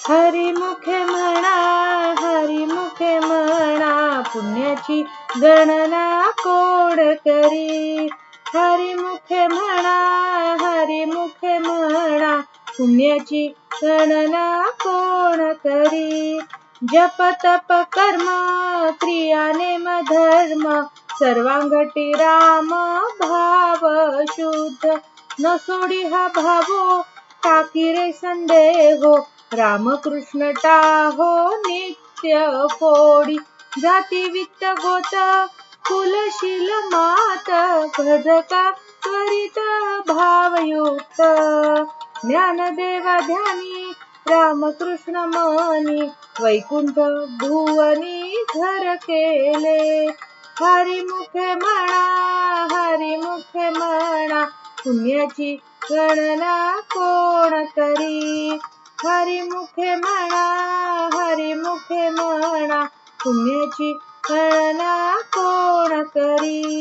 हरिमुखे म्हणा, हरिमुखे म्हणा, पुण्याची गणना कोण करी. हरिमुखे म्हणा, हरिमुखे म्हणा, पुण्याची गणना कोण करी. जप तप कर्म क्रिया नेम धर्म, सर्वांगटी राम भाव शुद्ध. न सोडी हा भावो टाकी रे संदेहो, रामकृष्ण टाहो नित्य फोडी. जाती वित्त गोत कुलशील मात, भजका त्वरित भावयुक्त. ज्ञानदेवा ध्यानी रामकृष्ण मनी, वैकुंठ भुवनी घर केले. हरिमुखे म्हणा, हरिमुखे म्हणा, पुण्याची गणना कोण करी. हरिमुखे म्हणा, हरिमुखे म्हणा, पुण्याची गणना कोण करी.